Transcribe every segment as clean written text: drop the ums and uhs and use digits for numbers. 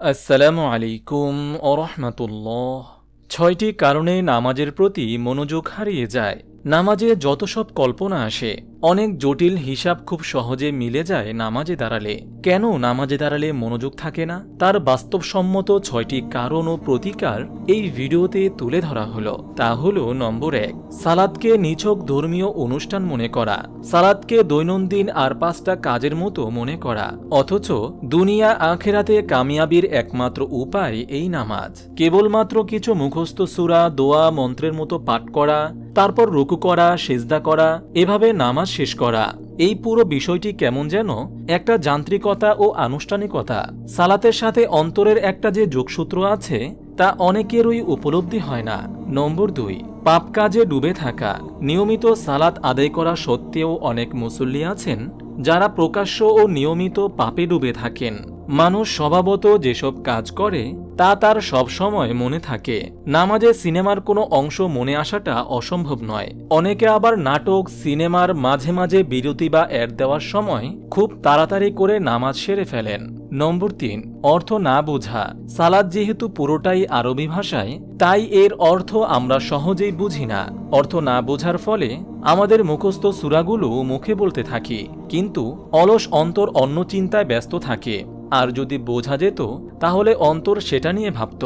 আসসালামু আলাইকুম ওয়া রাহমাতুল্লাহ। ৬টি কারণে নামাজের প্রতি মনোযোগ হারিয়ে যায়। নামাজে যত সব কল্পনা আসে, অনেক জটিল হিসাব খুব সহজে মিলে যায় নামাজে দাঁড়ালে। কেন নামাজে দাঁড়ালে মনোযোগ থাকে না, তার বাস্তবসম্মত ৬টি কারণ ও প্রতিকার এই ভিডিওতে তুলে ধরা হলো। তা হলো নম্বর ১, সালাতকে নিছক ধর্মীয় অনুষ্ঠান মনে করা। সালাতকে দৈনন্দিন আর ৫টা কাজের মতো মনে করা, অথচ দুনিয়া আখেরাতে কামিয়াবির একমাত্র উপায় এই নামাজ। কেবলমাত্র কিছু মুখস্থ সূরা, দোয়া, মন্ত্রের মতো পাঠ করা, তারপর রুকু করা, সিজদা করা, এভাবে নামাজ শেষ করা, এই পুরো বিষয়টি কেমন যেন একটা যান্ত্রিকতা ও আনুষ্ঠানিকতা। সালাতের সাথে অন্তরের একটা যে যোগসূত্র আছে তা অনেকেরই উপলব্ধি হয় না। নম্বর ২, পাপ কাজে ডুবে থাকা। নিয়মিত সালাত আদায় করা সত্ত্বেও অনেক মুসল্লি আছেন যারা প্রকাশ্য ও নিয়মিত পাপে ডুবে থাকেন। মানুষ স্বভাবত যেসব কাজ করে তা তার সব সময় মনে থাকে। নামাজে সিনেমার কোনো অংশ মনে আসাটা অসম্ভব নয়। অনেকে আবার নাটক, সিনেমার মাঝে মাঝে বিরতি বা অ্যাড দেওয়ার সময় খুব তাড়াতাড়ি করে নামাজ সেরে ফেলেন। নম্বর ৩, অর্থ না বোঝা। সালাত যেহেতু পুরোটাই আরবি ভাষায়, তাই এর অর্থ আমরা সহজেই বুঝি না। অর্থ না বোঝার ফলে আমাদের মুখস্থ সূরাগুলো মুখে বলতে থাকি, কিন্তু অলস অন্তর অন্য চিন্তায় ব্যস্ত থাকে। আর যদি বোঝা যেত তাহলে অন্তর সেটা নিয়ে ভাবত।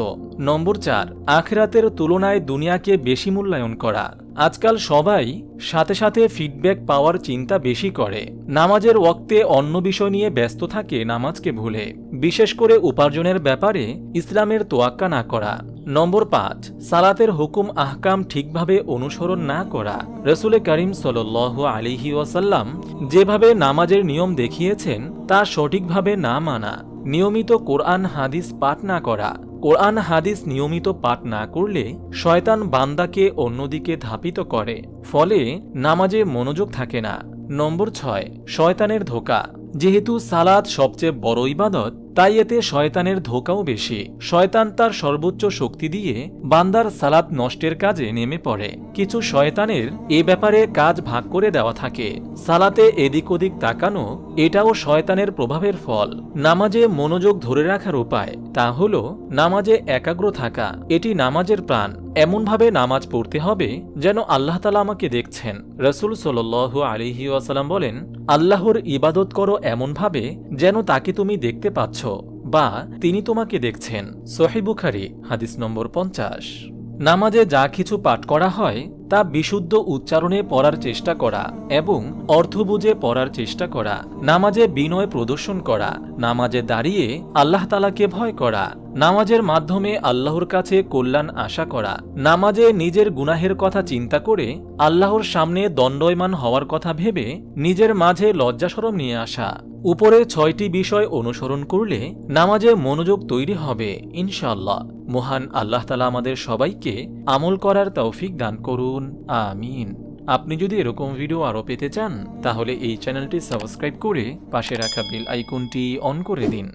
নম্বর ৪, আখিরাতের তুলনায় দুনিয়াকে বেশি মূল্যায়ন করা। আজকাল সবাই সাথে সাথে ফিডব্যাক পাওয়ার চিন্তা বেশি করে। নামাজের ওয়াক্তে অন্য বিষয় নিয়ে ব্যস্ত থাকে নামাজকে ভুলে। বিশেষ করে উপার্জনের ব্যাপারে ইসলামের তোয়াক্কা না করা। নম্বর ৫, সালাতের হুকুম আহকাম ঠিকভাবে অনুসরণ না করা। রাসূল করিম সাল্লাল্লাহু আলাইহি ওয়াসাল্লাম যেভাবে নামাজের নিয়ম দেখিয়েছেন তা সঠিকভাবে না মানা। নিয়মিত কোরআন হাদিস পাঠ না করা। কোরআন হাদিস নিয়মিত পাঠ না করলে শয়তান বান্দাকে অন্যদিকে ধাপিত করে, ফলে নামাজে মনোযোগ থাকে না। নম্বর ৬, শয়তানের ধোঁকা। যেহেতু সালাত সবচেয়ে বড় ইবাদত, তাই এতে শয়তানের ধোঁকাও বেশি। শয়তান তার সর্বোচ্চ শক্তি দিয়ে বান্দার সালাত নষ্টের কাজে নেমে পড়ে। কিছু শয়তানের এ ব্যাপারে কাজ ভাগ করে দেওয়া থাকে। সালাতে এদিক ওদিক তাকানো এটাও শয়তানের প্রভাবের ফল। নামাজে মনোযোগ ধরে রাখার উপায় তা হলো নামাজে একাগ্র থাকা। এটি নামাজের প্রাণ। এমনভাবে নামাজ পড়তে হবে যেন আল্লাহ তাআলা আমাকে দেখছেন। রাসূল সাল্লাল্লাহু আলাইহি ওয়াসাল্লাম বলেন, আল্লাহর ইবাদত করো এমনভাবে যেন তাকে তুমি দেখতে পাচ্ছ বা তিনি তোমাকে দেখছেন। সহিহ বুখারী হাদিস নম্বর ৫০। নামাজে যা কিছু পাঠ করা হয় তা বিশুদ্ধ উচ্চারণে পড়ার চেষ্টা করা এবং অর্থ বুঝে পড়ার চেষ্টা করা। নামাজে বিনয় প্রদর্শন করা। নামাজে দাঁড়িয়ে আল্লাহ তাআলাকে ভয় করা। নামাজের মাধ্যমে আল্লাহর কাছে কল্যাণ আশা করা। নামাজে নিজের গুনাহের কথা চিন্তা করে আল্লাহর সামনে দণ্ডায়মান হওয়ার কথা ভেবে নিজের মাঝে লজ্জাশরম নিয়ে আসা। উপরে ৬টি বিষয় অনুসরণ করলে নামাজে মনোযোগ তৈরি হবে ইনশাআল্লাহ। মহান আল্লাহ তাআলা আমাদের সবাইকে আমল করার তৌফিক দান করুন, আমিন। আপনি যদি এরকম ভিডিও আরও পেতে চান তাহলে এই চ্যানেলটি সাবস্ক্রাইব করে পাশে রাখা বেল আইকনটি অন করে দিন।